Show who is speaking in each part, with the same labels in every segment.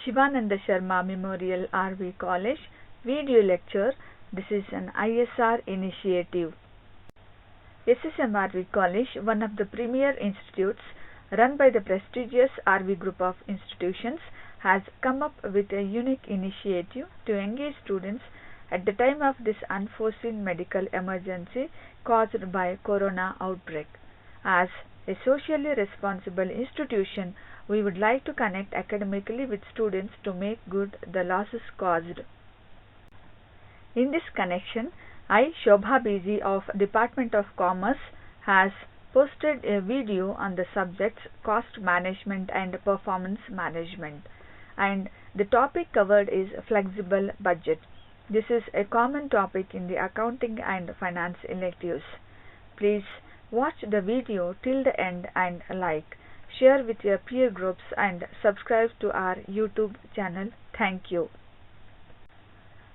Speaker 1: Shivananda Sharma Memorial RV College video lecture. This is an ISR initiative. SSMRV College, one of the premier institutes run by the prestigious RV group of institutions, has come up with a unique initiative to engage students at the time of this unforeseen medical emergency caused by corona outbreak. As a socially responsible institution, we would like to connect academically with students to make good the losses caused. In this connection, I, Shobha Biji of Department of Commerce, has posted a video on the subjects cost management and performance management, and the topic covered is flexible budget. This is a common topic in the accounting and finance electives. Please watch the video till the end and like, share with your peer groups and subscribe to our YouTube channel. Thank you.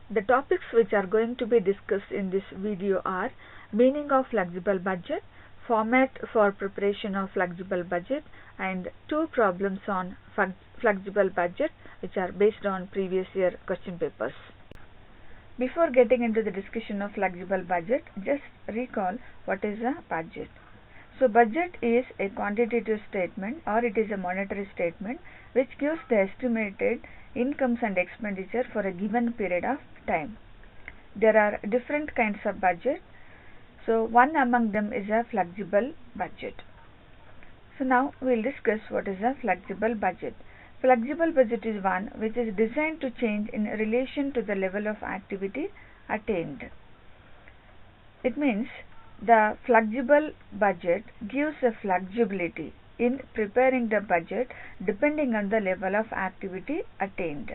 Speaker 1: The topics which are going to be discussed in this video are meaning of flexible budget, format for preparation of flexible budget, and two problems on flexible budget which are based on previous year question papers. Before getting into the discussion of flexible budget, just recall what is a budget. So budget is a quantitative statement, or it is a monetary statement which gives the estimated incomes and expenditure for a given period of time. There are different kinds of budget. So one among them is a flexible budget. So now we will discuss what is a flexible budget. Flexible budget is one which is designed to change in relation to the level of activity attained. It means the flexible budget gives a flexibility in preparing the budget depending on the level of activity attained.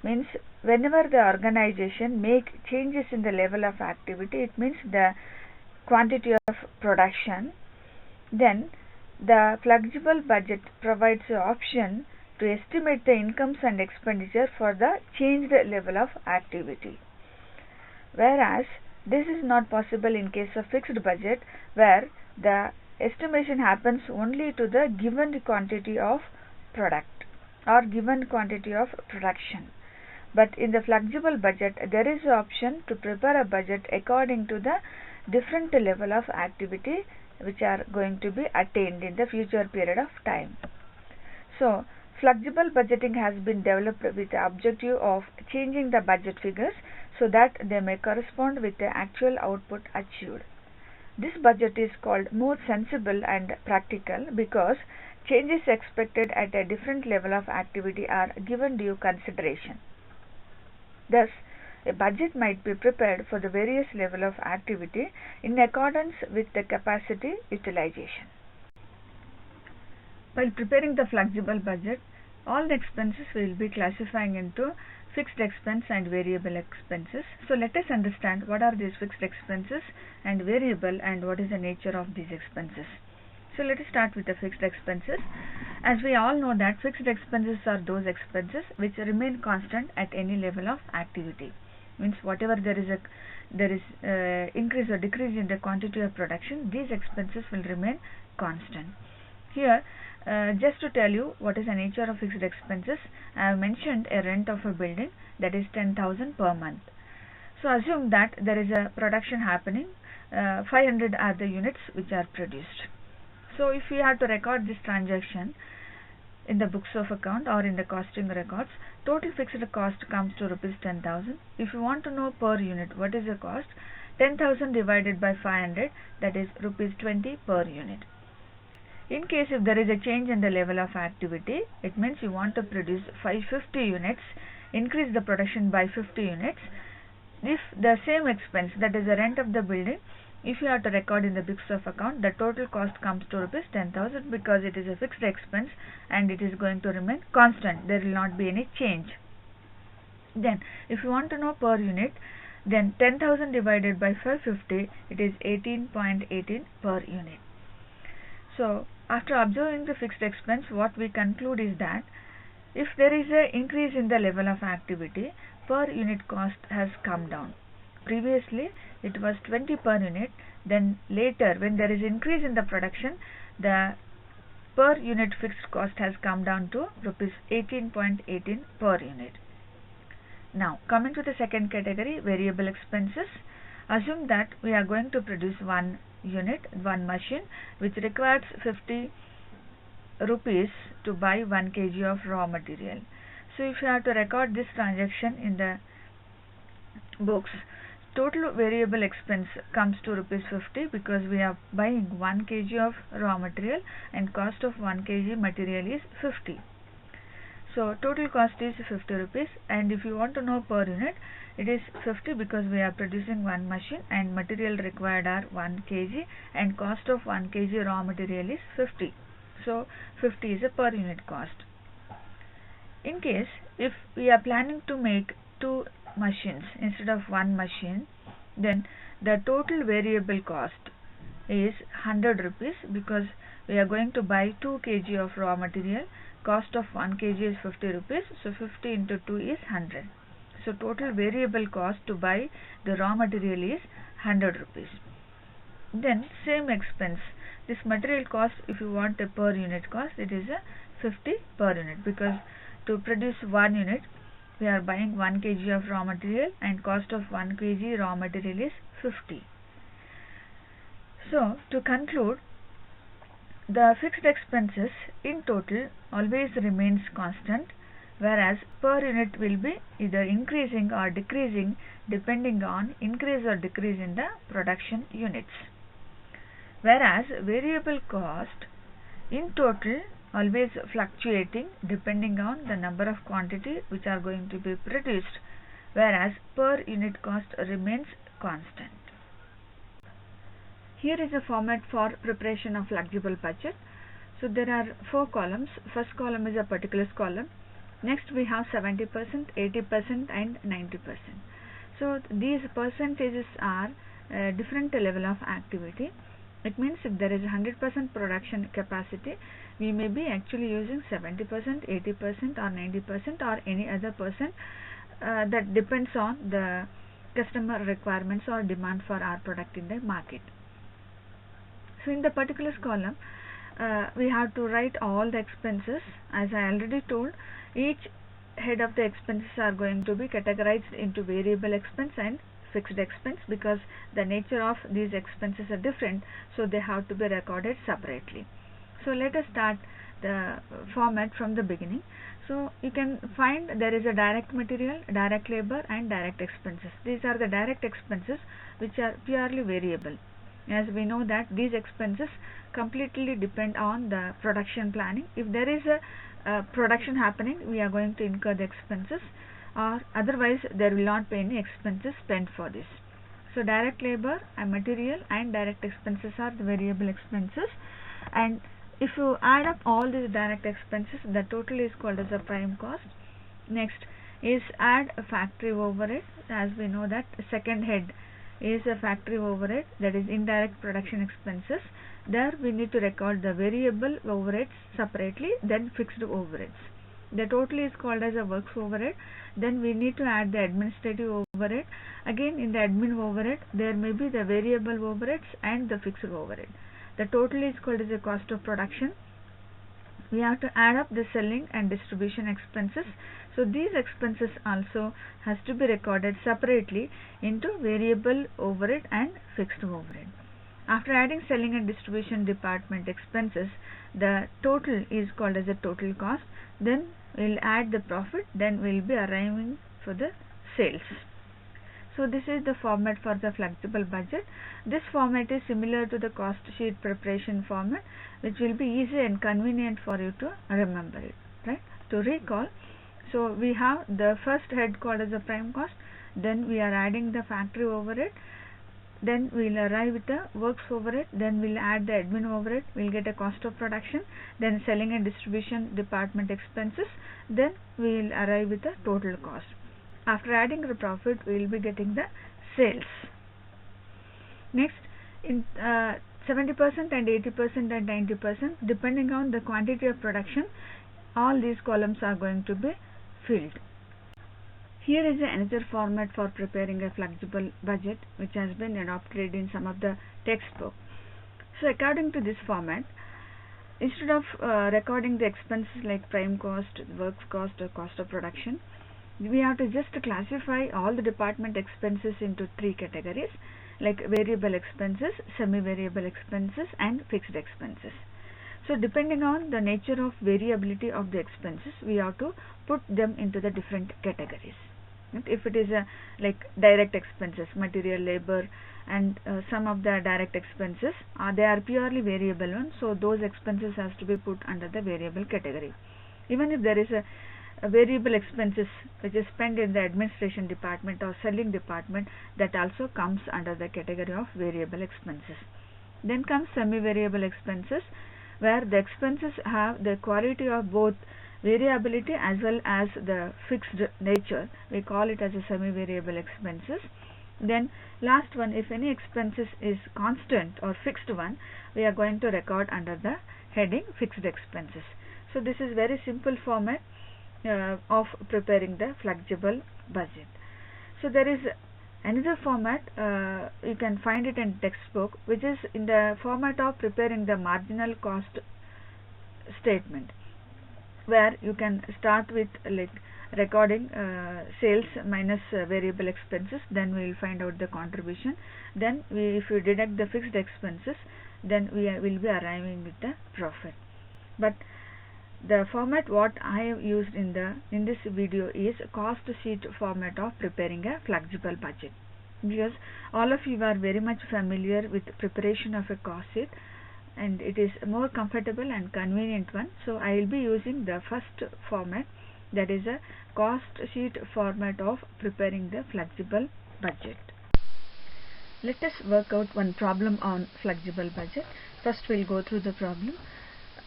Speaker 1: Means whenever the organization make changes in the level of activity, it means the quantity of production, then the flexible budget provides an option to estimate the incomes and expenditure for the changed level of activity. Whereas this is not possible in case of fixed budget, where the estimation happens only to the given quantity of product or given quantity of production. But in the flexible budget, there is an option to prepare a budget according to the different level of activity which are going to be attained in the future period of time. So flexible budgeting has been developed with the objective of changing the budget figures so that they may correspond with the actual output achieved. This budget is called more sensible and practical because changes expected at a different level of activity are given due consideration. Thus, a budget might be prepared for the various level of activity in accordance with the capacity utilization. While preparing the flexible budget, all the expenses will be classifying into fixed expense and variable expenses. So let us understand what are these fixed expenses and variable, and what is the nature of these expenses. So let us start with the fixed expenses. As we all know that fixed expenses are those expenses which remain constant at any level of activity. Means whatever there is increase or decrease in the quantity of production, these expenses will remain constant. Here just to tell you what is the nature of fixed expenses, I have mentioned a rent of a building, that is 10,000 per month. So assume that there is a production happening, 500 are the units which are produced. So if we have to record this transaction in the books of account or in the costing records, total fixed cost comes to rupees 10,000. If you want to know per unit what is the cost, 10,000 divided by 500, that is rupees 20 per unit. In case if there is a change in the level of activity, it means you want to produce 550 units, increase the production by 50 units. If the same expense, that is the rent of the building, if you have to record in the books of account, the total cost comes to rupees 10,000 because it is a fixed expense and it is going to remain constant. There will not be any change. Then if you want to know per unit, then 10,000 divided by 550, it is 18.18 per unit. So after observing the fixed expense, what we conclude is that if there is an increase in the level of activity, per unit cost has come down. Previously it was 20 per unit, then later when there is increase in the production, the per unit fixed cost has come down to rupees 18.18 per unit. Now coming to the second category, variable expenses. Assume that we are going to produce one machine which requires 50 rupees to buy 1 kg of raw material. So if you have to record this transaction in the books, total variable expense comes to rupees 50 because we are buying 1 kg of raw material and cost of 1 kg material is 50. So total cost is 50 rupees, and if you want to know per unit, it is 50 because we are producing one machine and material required are 1 kg and cost of 1 kg raw material is 50. So 50 is a per unit cost. In case if we are planning to make two machines instead of one machine, then the total variable cost is 100 rupees because we are going to buy 2 kg of raw material. Cost of 1 kg is 50 rupees, so 50 into 2 is 100. So total variable cost to buy the raw material is 100 rupees. Then same expense, this material cost, if you want a per unit cost, it is a 50 per unit because to produce 1 unit we are buying 1 kg of raw material and cost of 1 kg raw material is 50. So to conclude, the fixed expenses in total always remains constant, whereas per unit will be either increasing or decreasing depending on increase or decrease in the production units. Whereas variable cost in total always fluctuating depending on the number of quantity which are going to be produced, whereas per unit cost remains constant. Here is a format for preparation of flexible budget. So there are 4 columns. First column is a particulars column. Next we have 70%, 80% and 90%. So these percentages are different level of activity. It means if there is 100% production capacity, we may be actually using 70%, 80% or 90% or any other percent. That depends on the customer requirements or demand for our product in the market. So in the particulars column, we have to write all the expenses. As I already told, each head of the expenses are going to be categorized into variable expense and fixed expense because the nature of these expenses are different, so they have to be recorded separately. So let us start the format from the beginning. So you can find there is a direct material, direct labor and direct expenses. These are the direct expenses which are purely variable. As we know that these expenses completely depend on the production planning. If there is a production happening, we are going to incur the expenses, or otherwise there will not be any expenses spent for this. So direct labor and material and direct expenses are the variable expenses, and if you add up all these direct expenses, the total is called as a prime cost. Next is add a factory overhead. As we know that second head is a factory overhead, that is indirect production expenses. There we need to record the variable overheads separately, then fixed overheads. The total is called as a works overhead. Then we need to add the administrative overhead. Again in the admin overhead there may be the variable overheads and the fixed overhead. The total is called as a cost of production. We have to add up the selling and distribution expenses. So these expenses also has to be recorded separately into variable overhead and fixed overhead. After adding selling and distribution department expenses, the total is called as a total cost. Then we'll add the profit, then we'll be arriving for the sales. So this is the format for the flexible budget. This format is similar to the cost sheet preparation format, which will be easy and convenient for you to remember it, right? To recall, so we have the first head called as a prime cost, then we are adding the factory overhead, then we'll arrive with the works overhead, then we'll add the admin overhead, we'll get a cost of production, then selling and distribution department expenses, then we'll arrive with the total cost. After adding the profit, we will be getting the sales. Next, in 70% and 80% and 90%, depending on the quantity of production, all these columns are going to be filled. Here is another format for preparing a flexible budget, which has been adopted in some of the textbooks. So according to this format, instead of recording the expenses like prime cost, works cost or cost of production, we have to just classify all the department expenses into three categories, like variable expenses, semi-variable expenses and fixed expenses. So depending on the nature of variability of the expenses, we have to put them into the different categories. If it is like direct expenses, material, labor and some of the direct expenses, they are purely variable ones, so those expenses has to be put under the variable category. Even if there is a variable expenses which is spent in the administration department or selling department, that also comes under the category of variable expenses. Then comes semi-variable expenses, where the expenses have the quality of both variability as well as the fixed nature. We call it as a semi-variable expenses. Then last one, if any expenses is constant or fixed one, we are going to record under the heading fixed expenses. So this is very simple format of preparing the flexible budget. So there is another format, you can find it in textbook, which is in the format of preparing the marginal cost statement, where you can start with like recording sales minus variable expenses, then we will find out the contribution, then if you deduct the fixed expenses, then we will be arriving with the profit. But the format what I have used in this video is cost sheet format of preparing a flexible budget, because all of you are very much familiar with preparation of a cost sheet and it is more comfortable and convenient one. So I will be using the first format, that is a cost sheet format of preparing the flexible budget. Let us work out one problem on flexible budget. First we will go through the problem.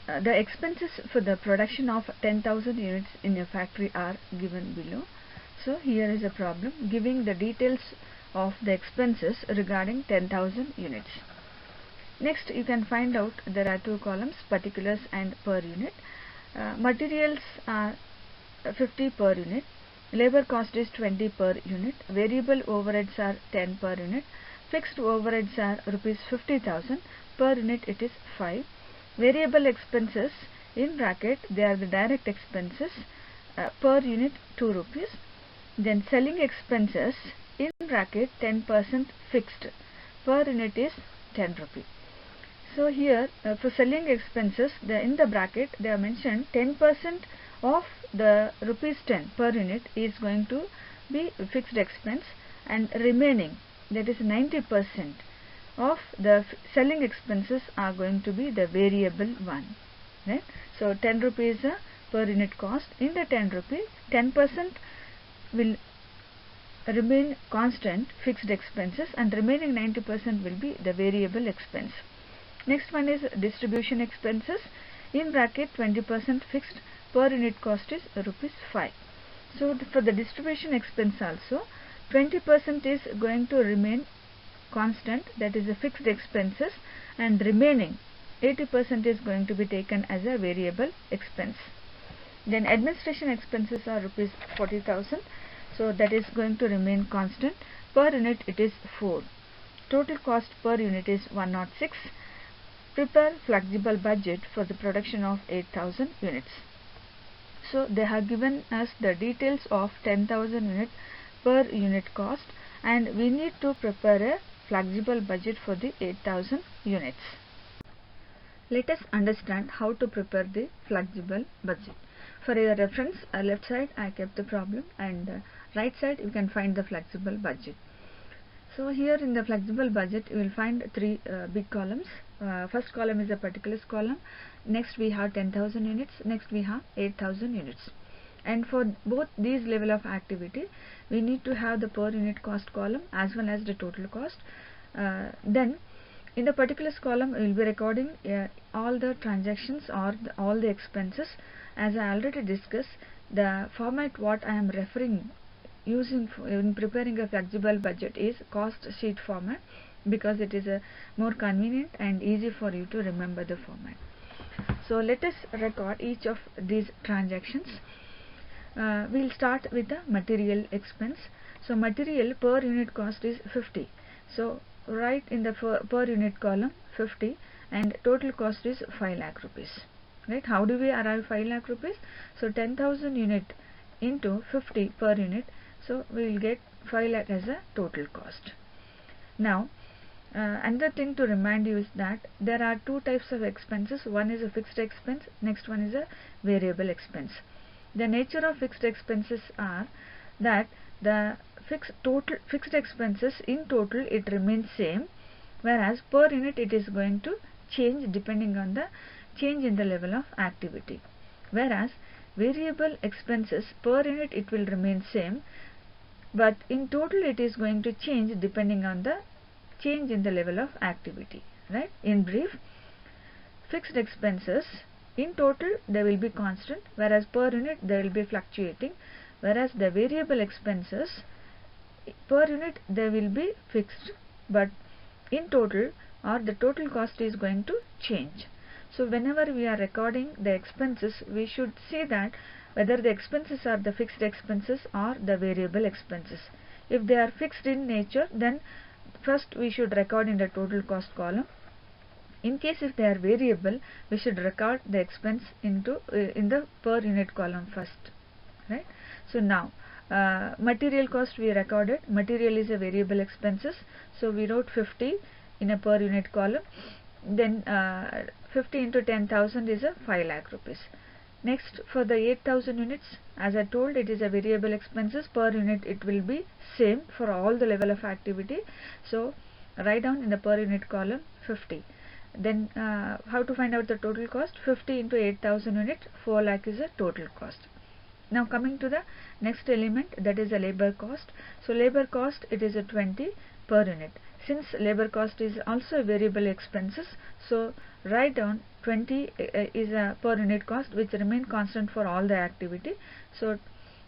Speaker 1: The expenses for the production of 10,000 units in a factory are given below. So here is a problem giving the details of the expenses regarding 10,000 units. Next you can find out there are two columns, particulars and per unit. Materials are 50 per unit, labor cost is 20 per unit, variable overheads are 10 per unit, fixed overheads are rupees 50,000, per unit it is 5. Variable expenses in bracket, they are the direct expenses, per unit 2 rupees. Then selling expenses in bracket 10% fixed, per unit is 10 rupees. So here for selling expenses, in the bracket they are mentioned 10% of the rupees 10 per unit is going to be fixed expense, and remaining, that is 90% of the selling expenses are going to be the variable one, right? So 10 rupees per unit cost. In the 10 rupees, 10% will remain constant fixed expenses and remaining 90% will be the variable expense. Next one is distribution expenses, in bracket 20% fixed, per unit cost is rupees 5. So for the distribution expense also 20% is going to remain constant, that is a fixed expenses, and remaining 80% is going to be taken as a variable expense. Then administration expenses are rupees 40,000, so that is going to remain constant, per unit it is 4. Total cost per unit is 106. Prepare flexible budget for the production of 8,000 units. So they have given us the details of 10,000 unit per unit cost, and we need to prepare a flexible budget for the 8,000 units. Let us understand how to prepare the flexible budget. For your reference, left side I kept the problem, and right side you can find the flexible budget. So here in the flexible budget you will find three big columns. First column is the particulars column, next we have 10,000 units, next we have 8,000 units. And for both these level of activity we need to have the per unit cost column as well as the total cost. Then in the particulars column we will be recording all the transactions or all the expenses. As I already discussed, the format what I am referring using in preparing a flexible budget is cost sheet format, because it is more convenient and easy for you to remember the format. So let us record each of these transactions. We will start with the material expense. So material per unit cost is 50. So write in the per unit column 50, and total cost is 5 lakh rupees. Right? How do we arrive 5 lakh rupees? So 10,000 unit into 50 per unit, so we will get 5 lakh as a total cost. Now another thing to remind you is that there are two types of expenses. One is a fixed expense, next one is a variable expense. The nature of fixed expenses are that the fixed expenses in total it remains same, whereas per unit it is going to change depending on the change in the level of activity. Whereas variable expenses per unit it will remain same, but in total it is going to change depending on the change in the level of activity. Right? In brief, fixed expenses in total they will be constant, whereas per unit they will be fluctuating, whereas the variable expenses per unit they will be fixed, but in total or the total cost is going to change. So whenever we are recording the expenses, we should see that whether the expenses are the fixed expenses or the variable expenses. If they are fixed in nature, then first we should record in the total cost column. In case if they are variable, we should record the expense into in the per unit column first. Right? So now material cost we recorded. Material is a variable expenses, so we wrote 50 in a per unit column. Then 50 into 10,000 is a 5 lakh rupees. Next, for the 8,000 units, as I told, it is a variable expenses. Per unit it will be same for all the level of activity, so write down in the per unit column 50. Then how to find out the total cost? 50 into 8,000 units, 4 lakh is the total cost. Now coming to the next element, that is a labor cost. So labor cost, it is a 20 per unit. Since labor cost is also a variable expenses, so write down 20 is a per unit cost which remain constant for all the activity. So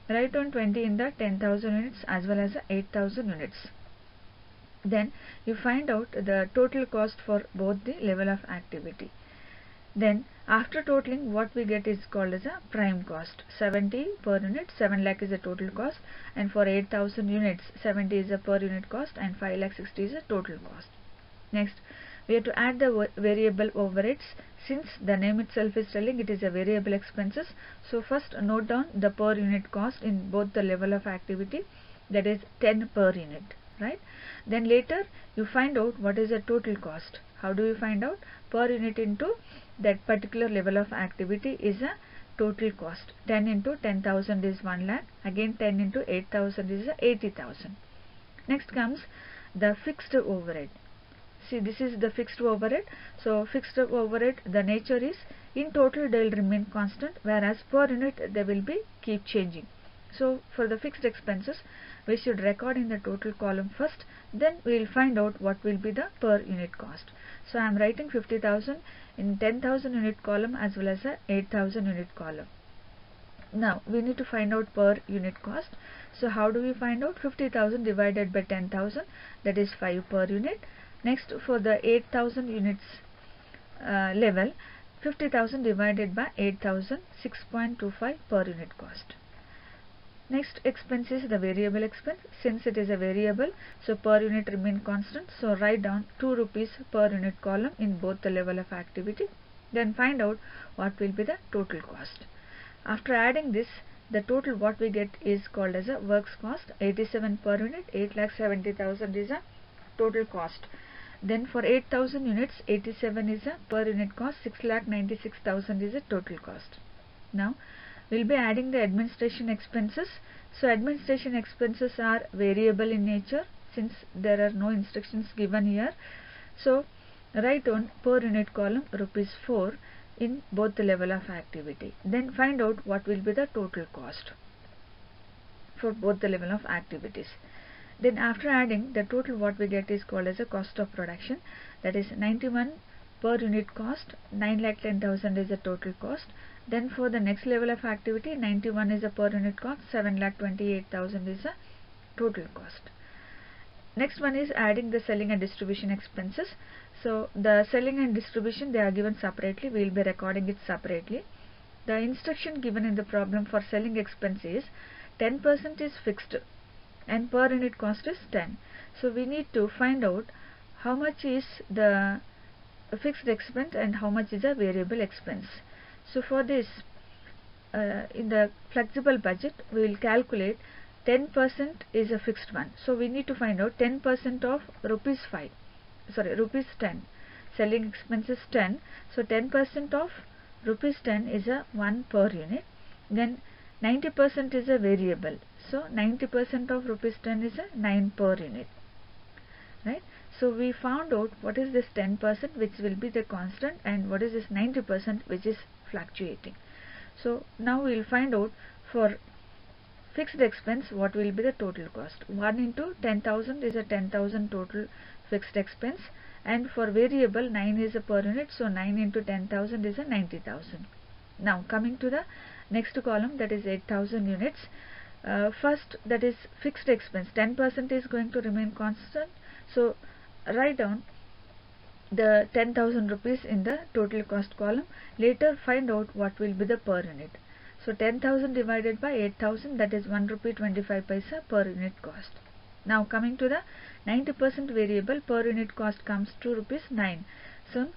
Speaker 1: write down 20 in the 10,000 units as well as the 8,000 units. Then you find out the total cost for both the level of activity. Then after totaling, what we get is called as a prime cost. 70 per unit, 7 lakh is the total cost, and for 8,000 units 70 is the per unit cost and 5 lakh 60 is the total cost. Next, we have to add the variable overheads. Since the name itself is telling it is a variable expenses, so first note down the per unit cost in both the level of activity, that is 10 per unit. Right? Then later you find out what is the total cost. How do you find out? Per unit into that particular level of activity is a total cost. 10 into 10,000 is 1 lakh, again 10 into 8,000 is 80,000. Next comes the fixed overhead. See, this is the fixed overhead. So fixed overhead, the nature is in total they will remain constant, whereas per unit they will be keep changing. So for the fixed expenses, we should record in the total column first, then we will find out what will be the per unit cost. So I am writing 50,000 in 10,000 unit column as well as a 8,000 unit column. Now we need to find out per unit cost. So how do we find out? 50,000 divided by 10,000, that is 5 per unit. Next, for the 8,000 units level, 50,000 divided by 8,000, 6.25 per unit cost. Next expense is the variable expense. Since it is a variable, so per unit remain constant, so write down 2 rupees per unit column in both the level of activity. Then find out what will be the total cost. After adding this, the total what we get is called as a works cost. 87 per unit, 8,70,000 is a total cost. Then for 8,000 units, 87 is a per unit cost, 6,96,000 is a total cost. Now we will be adding the administration expenses. So administration expenses are variable in nature since there are no instructions given here. So write down per unit column rupees 4 in both the level of activity. Then find out what will be the total cost for both the level of activities. Then after adding, the total what we get is called as a cost of production, that is 91 per unit cost, 9,10,000 is the total cost. Then for the next level of activity, 91 is a per unit cost, 7,28,000 is a total cost. Next one is adding the selling and distribution expenses. So the selling and distribution they are given separately, we will be recording it separately. The instruction given in the problem for selling expense is 10% is fixed and per unit cost is 10. So we need to find out how much is the a fixed expense and how much is a variable expense. So for this, in the flexible budget, we will calculate 10% is a fixed one. So we need to find out 10% of rupees 10. Selling expenses 10. So 10% of rupees 10 is a 1 per unit. Then 90% is a variable. So 90% of rupees 10 is a 9 per unit. Right? So we found out what is this 10% which will be the constant and what is this 90% which is fluctuating. So now we will find out for fixed expense what will be the total cost. 1 into 10,000 is a 10,000 total fixed expense, and for variable 9 is a per unit, so 9 into 10,000 is a 90,000. Now coming to the next column, that is 8,000 units. First, that is fixed expense, 10% is going to remain constant, so write down the 10,000 rupees in the total cost column. Later find out what will be the per unit. So 10,000 divided by 8,000, that is 1 rupee 25 paisa per unit cost. Now coming to the 90% variable, per unit cost comes to rupees 9. So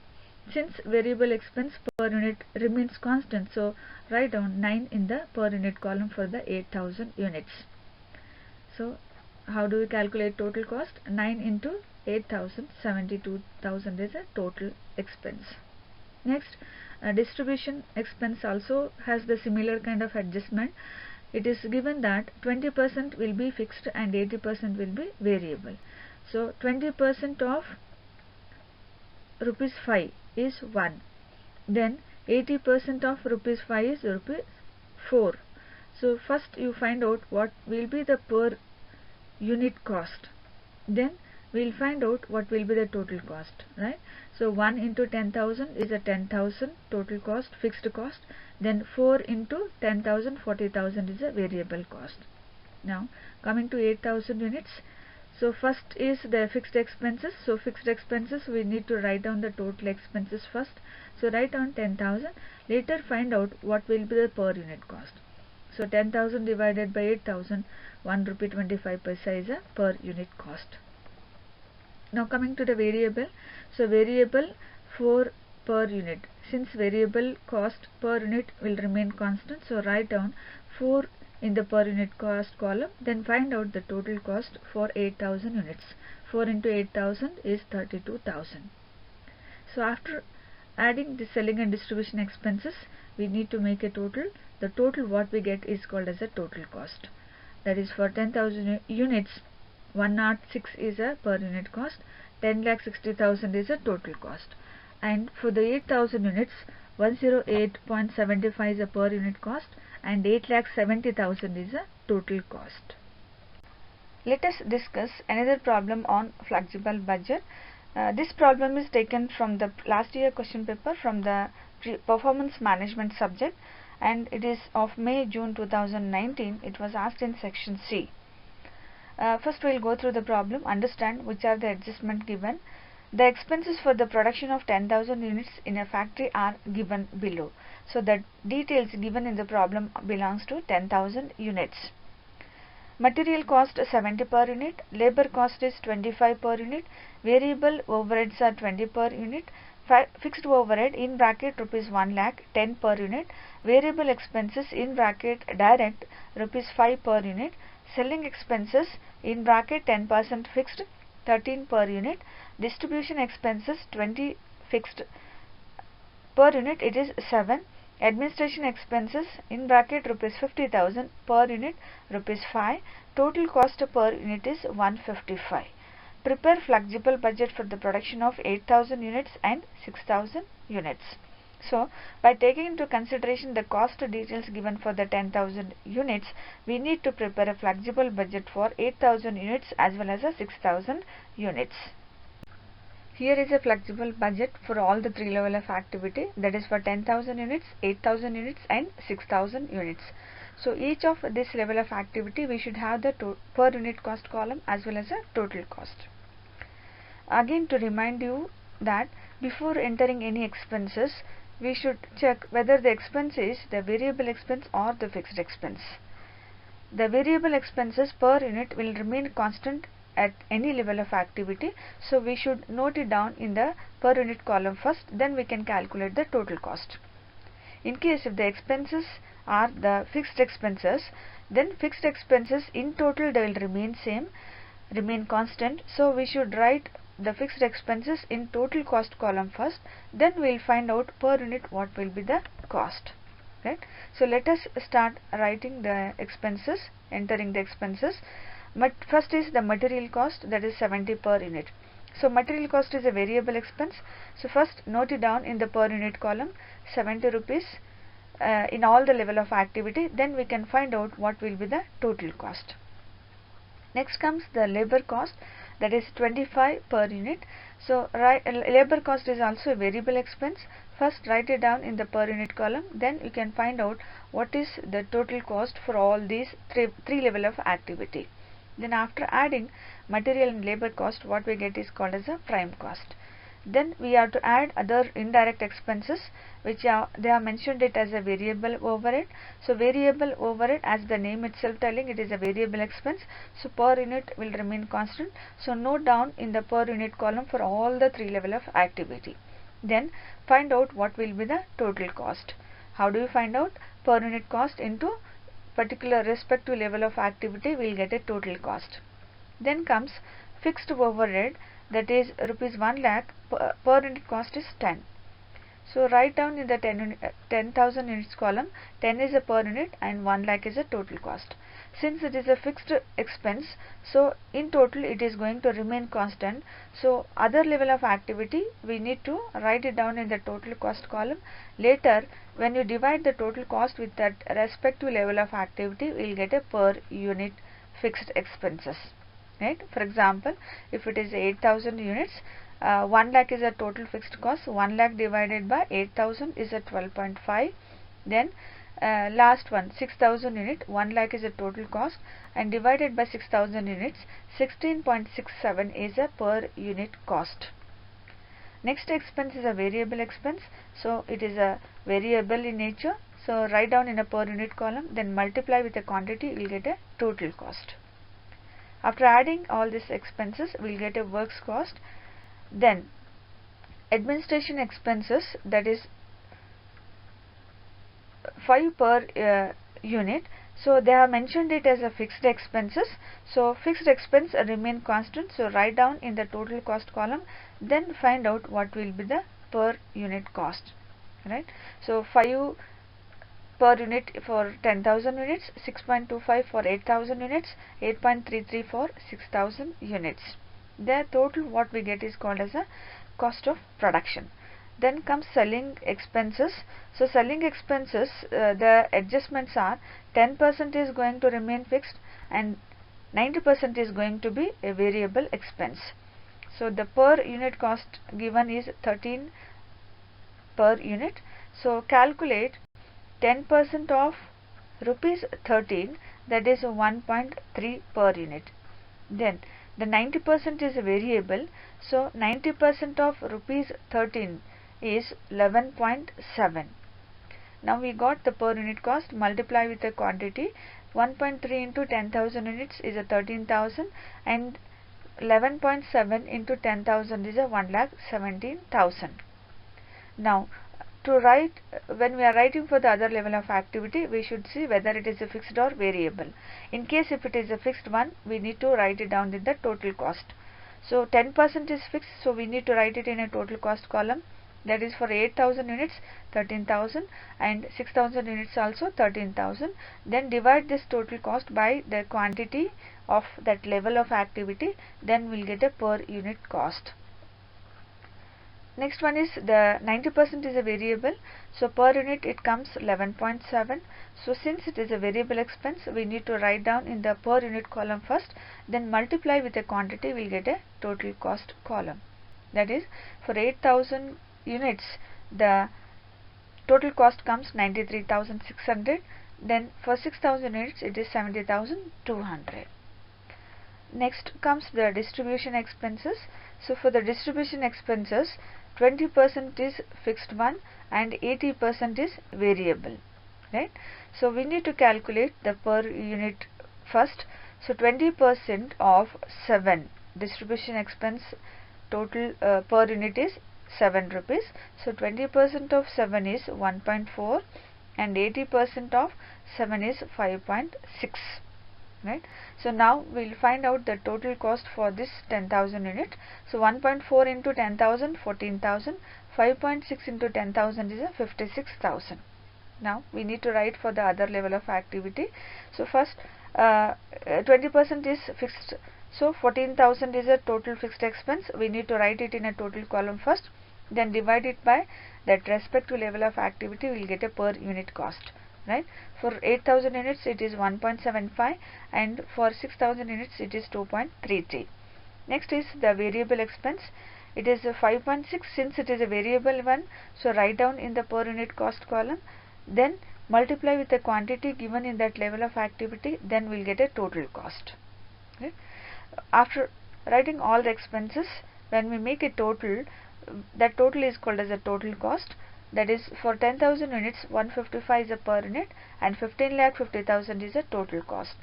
Speaker 1: since variable expense per unit remains constant, so write down 9 in the per unit column for the 8,000 units. So how do we calculate total cost? 9 into 8,000, 72,000 is a total expense. Next, distribution expense also has the similar kind of adjustment. It is given that 20% will be fixed and 80% will be variable. So 20% of rupees 5 is 1. Then 80% of rupees 5 is rupees 4. So first you find out what will be the per unit cost. Then we will find out what will be the total cost, right? So 1 into 10,000 is a 10,000 total cost, fixed cost. Then 4 into 10,000, 40,000 is a variable cost. Now coming to 8,000 units. So first is the fixed expenses. So fixed expenses, we need to write down the total expenses first. So write down 10,000. Later find out what will be the per unit cost. So 10,000 divided by 8,000, 1 rupee 25 paisa is a per unit cost. Now coming to the variable. So variable 4 per unit. Since variable cost per unit will remain constant, so write down 4 in the per unit cost column. Then find out the total cost for 8,000 units. 4 into 8,000 is 32,000. So after adding the selling and distribution expenses, we need to make a total. The total what we get is called as a total cost. That is for 10,000 units, 106 is a per unit cost, 10,60,000 is a total cost, and for the 8,000 units, 108.75 is a per unit cost and 8,70,000 is a total cost. Let us discuss another problem on flexible budget. This problem is taken from the last year question paper from the performance management subject, and it is of May-June 2019. It was asked in section C. First we will go through the problem, understand which are the adjustments given. The expenses for the production of 10,000 units in a factory are given below. So the details given in the problem belongs to 10,000 units. Material cost 70 per unit, labor cost is 25 per unit, variable overheads are 20 per unit, fixed overhead in bracket rupees 1 lakh 10 per unit, variable expenses in bracket direct rupees 5 per unit, selling expenses in bracket 10% fixed 13 per unit, distribution expenses 20 fixed per unit, it is 7, administration expenses in bracket rupees 50,000 per unit rupees 5, total cost per unit is 155. Prepare flexible budget for the production of 8,000 units and 6,000 units. So, by taking into consideration the cost details given for the 10,000 units, we need to prepare a flexible budget for 8,000 units as well as a 6,000 units. Here is a flexible budget for all the 3 levels of activity, that is for 10,000 units, 8,000 units and 6,000 units. So, each of this level of activity we should have the per unit cost column as well as a total cost. Again, to remind you that before entering any expenses, we should check whether the expense is the variable expense or the fixed expense. The variable expenses per unit will remain constant at any level of activity, so we should note it down in the per unit column first, then we can calculate the total cost. In case if the expenses are the fixed expenses, then fixed expenses in total they will remain constant, so we should write the fixed expenses in total cost column first, then we will find out per unit what will be the cost, right. So let us start writing the expenses, entering the expenses. But first is the material cost, that is 70 per unit. So material cost is a variable expense, so first note it down in the per unit column, 70 rupees in all the level of activity, then we can find out what will be the total cost. Next comes the labor cost, that is 25 per unit. So labor cost is also a variable expense. First write it down in the per unit column, then you can find out what is the total cost for all these three level of activity. Then after adding material and labor cost, what we get is called as a prime cost. Then we have to add other indirect expenses, which they have mentioned it as a variable overhead. So variable overhead, as the name itself telling, it is a variable expense, so per unit will remain constant. So note down in the per unit column for all the three level of activity. Then find out what will be the total cost. How do you find out? Per unit cost into particular respective level of activity, we will get a total cost. Then comes fixed overhead, that is rupees 1 lakh, per unit cost is 10. So write down in the 10,000 units column, 10 is a per unit and 1 lakh is a total cost. Since it is a fixed expense, so in total it is going to remain constant. So other level of activity we need to write it down in the total cost column. Later when you divide the total cost with that respective level of activity, we will get a per unit fixed expenses, right. For example, if it is 8,000 units, 1 lakh is a total fixed cost, 1 lakh divided by 8,000 is a 12.5. Then last one, 6,000 unit, 1 lakh is a total cost, and divided by 6,000 units, 16.67 is a per unit cost. Next expense is a variable expense, so it is a variable in nature, so write down in a per unit column, then multiply with a quantity, you will get a total cost. After adding all these expenses, we will get a works cost. Then administration expenses, that is 5 per unit. So they have mentioned it as a fixed expenses, so fixed expense remain constant, so write down in the total cost column, then find out what will be the per unit cost, right. So 5 per unit for 10,000 units, 6.25 for 8,000 units, 8.33 for 6,000 units. The total what we get is called as a cost of production. Then comes selling expenses. So selling expenses, the adjustments are 10% is going to remain fixed and 90% is going to be a variable expense. So the per unit cost given is 13 per unit. So calculate 10% of rupees 13, that is 1.3 per unit. Then the 90% is a variable, so 90% of rupees 13 is 11.7. Now we got the per unit cost, multiply with the quantity, 1.3 into 10,000 units is a 13,000 and 11.7 into 10,000 is a 1,17,000. Now to write, when we are writing for the other level of activity, we should see whether it is a fixed or variable. In case if it is a fixed one, we need to write it down in the total cost. So 10% is fixed, so we need to write it in a total cost column, that is for 8,000 units 13,000 and 6,000 units also 13,000. Then divide this total cost by the quantity of that level of activity, then we will get a per unit cost. Next one is the 90% is a variable, so per unit it comes 11.7. So since it is a variable expense, we need to write down in the per unit column first, then multiply with a quantity, we will get a total cost column. That is for 8,000 units the total cost comes 93,600, then for 6,000 units it is 70,200. Next comes the distribution expenses. So for the distribution expenses, 20% is fixed one and 80% is variable, right. So we need to calculate the per unit first. So 20% of 7, distribution expense total per unit is 7 rupees. So 20% of 7 is 1.4 and 80% of 7 is 5.6. Right. So now we will find out the total cost for this 10,000 units. So 1.4 into 10,000, 14,000. 5.6 into 10,000 is a 56,000. Now we need to write for the other level of activity. So first 20% is fixed. So 14,000 is a total fixed expense. We need to write it in a total column first. Then divide it by that respective level of activity. We will get a per unit cost. Right. For 8,000 units it is 1.75 and for 6,000 units it is 2.33. Next is the variable expense. It is 5.6 since it is a variable one. So write down in the per unit cost column. Then multiply with the quantity given in that level of activity. Then we will get a total cost. Okay. After writing all the expenses, when we make a total, that total is called as a total cost. That is for 10,000 units 155 is a per unit and 15,50,000 is a total cost.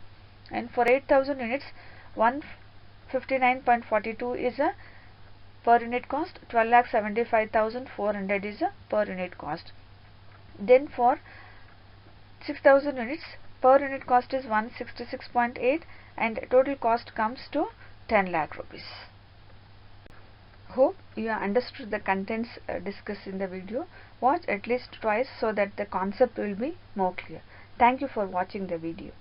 Speaker 1: And for 8,000 units 159.42 is a per unit cost, 12,75,400 is a per unit cost. Then for 6,000 units per unit cost is 166.8 and total cost comes to 10 lakh rupees. Hope you have understood the contents discussed in the video. Watch at least twice so that the concept will be more clear. Thank you for watching the video.